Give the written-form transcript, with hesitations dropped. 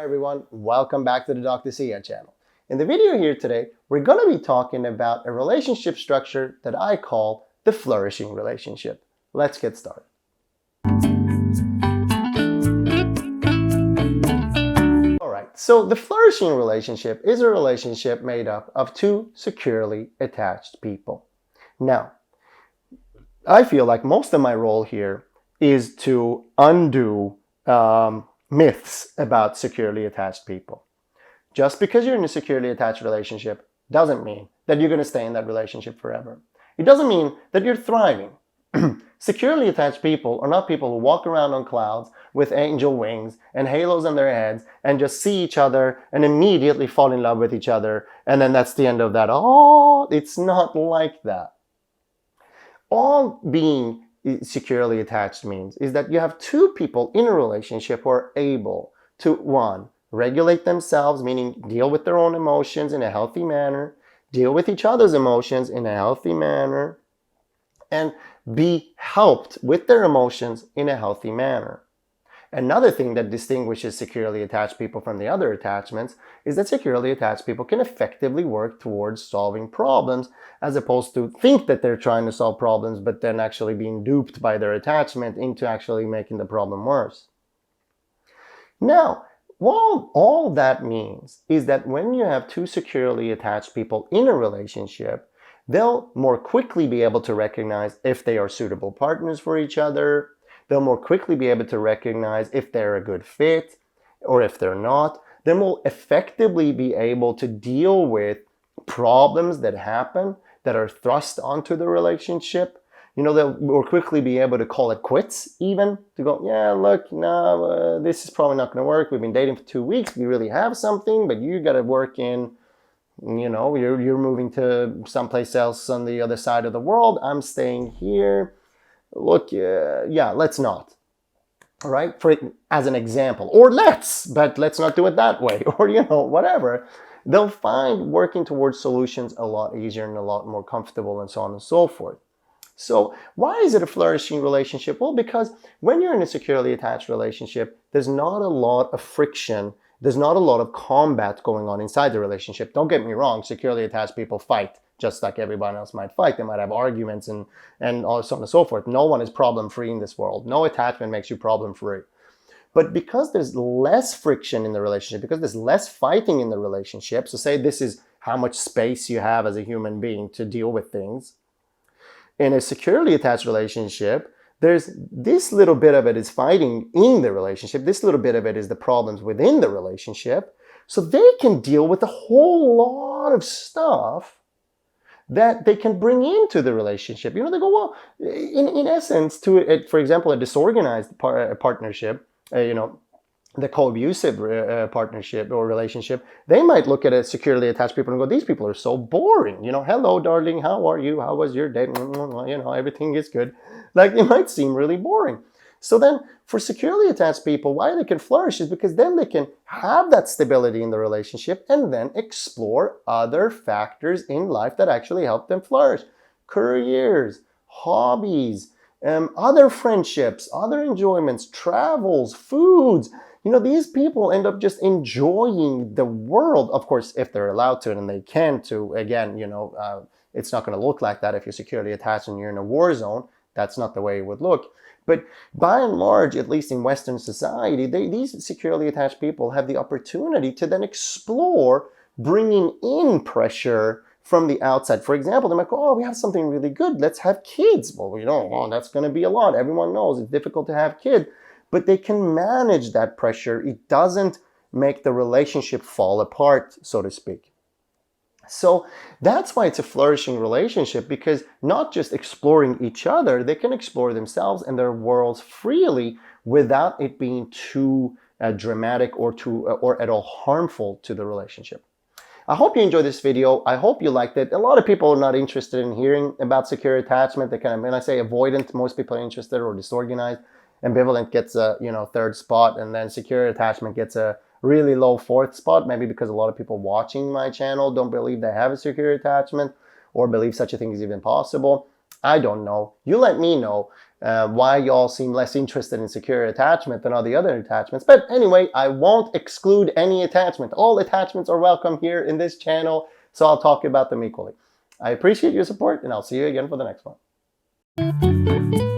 Hi everyone, welcome back to the Dr. Sia channel. In the video here today, we're going to be talking about a relationship structure that I call the flourishing relationship. Let's get started. Alright, so the flourishing relationship is a relationship made up of two securely attached people. Now, I feel like most of my role here is to undo myths about securely attached people. Just because you're in a securely attached relationship doesn't mean that you're going to stay in that relationship forever. It doesn't mean that you're thriving. Securely attached people are not people who walk around on clouds with angel wings and halos on their heads and just see each other and immediately fall in love with each other, and then that's the end of that. Oh, it's not like that. All being securely attached means is that you have two people in a relationship who are able to, one, regulate themselves, meaning deal with their own emotions in a healthy manner, deal with each other's emotions in a healthy manner, and be helped with their emotions in a healthy manner. Another thing that distinguishes securely attached people from the other attachments is that securely attached people can effectively work towards solving problems, as opposed to think that they're trying to solve problems but then actually being duped by their attachment into actually making the problem worse. Now, all that means is that when you have two securely attached people in a relationship, they'll more quickly be able to recognize if they are suitable partners for each other. They'll more quickly be able to recognize if they're a good fit or if they're not. Then we'll effectively be able to deal with problems that happen that are thrust onto the relationship. You know, they'll more quickly be able to call it quits, even to go, yeah, look, no, this is probably not going to work. We've been dating for 2 weeks. We really have something, but you got to work in, you know, you're moving to someplace else on the other side of the world. I'm staying here. Look, yeah, let's not. All right, as an example, or but let's not do it that way, or, you know, whatever. They'll find working towards solutions a lot easier and a lot more comfortable, and so on and so forth. So why is it a flourishing relationship? Well, because when you're in a securely attached relationship, there's not a lot of friction. There's not a lot of combat going on inside the relationship. Don't get me wrong, securely attached people fight just like everyone else might fight. They might have arguments and all so on and so forth. No one is problem-free in this world. No attachment makes you problem-free. But because there's less friction in the relationship, because there's less fighting in the relationship, so say this is how much space you have as a human being to deal with things. In a securely attached relationship, there's this little bit of it is fighting in the relationship. This little bit of it is the problems within the relationship. So they can deal with a whole lot of stuff that they can bring into the relationship. You know, they go, well, in essence, for example, a disorganized partnership, you know, the co-abusive partnership or relationship, they might look at a securely attached people and go, these people are so boring. You know, hello, darling, how are you? How was your day? You know, everything is good. Like, it might seem really boring. So then for securely attached people, why they can flourish is because then they can have that stability in the relationship and then explore other factors in life that actually help them flourish. Careers, hobbies, other friendships, other enjoyments, travels, foods. You know, these people end up just enjoying the world, of course, if they're allowed to and they can to. Again, you know, it's not going to look like that if you're securely attached and you're in a war zone. That's not the way it would look. But by and large, at least in Western society, these securely attached people have the opportunity to then explore bringing in pressure from the outside. For example, they might go, oh, we have something really good. Let's have kids. Well, you know, oh, that's going to be a lot. Everyone knows it's difficult to have kids. But they can manage that pressure. It doesn't make the relationship fall apart, so to speak. So that's why it's a flourishing relationship, because not just exploring each other, they can explore themselves and their worlds freely without it being too dramatic or at all harmful to the relationship. I hope you enjoyed this video. I hope you liked it. A lot of people are not interested in hearing about secure attachment. They kind of, when I say avoidant, most people are interested, or disorganized. Ambivalent gets a, you know, third spot, and then secure attachment gets a really low fourth spot, maybe because a lot of people watching my channel don't believe they have a secure attachment or believe such a thing is even possible. I don't know. You let me know. why y'all seem less interested in secure attachment than all the other attachments. But anyway, I won't exclude any attachment. All attachments are welcome here in this channel, so I'll talk about them equally. I appreciate your support, and I'll see you again for the next one.